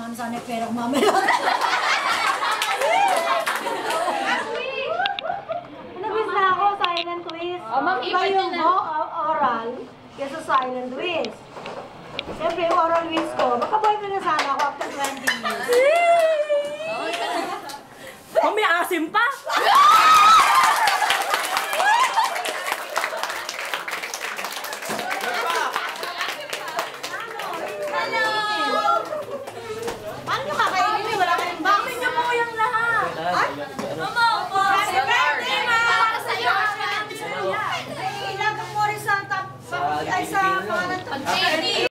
Mami, sana yung pera ko mamaya. Nag-wish na ako, silent wish. Iba yung oral kesa silent wish. Siyempre, yung oral wish ko, makaboyfriend na sana ako after 20 years. May asim pa! Paano nyo kakainin? Wala kayong box. Bakit nyo po yung lahat? Mama, happy birthday, ma! Para sa'yo! Ilagay mo rin sa pangalan to.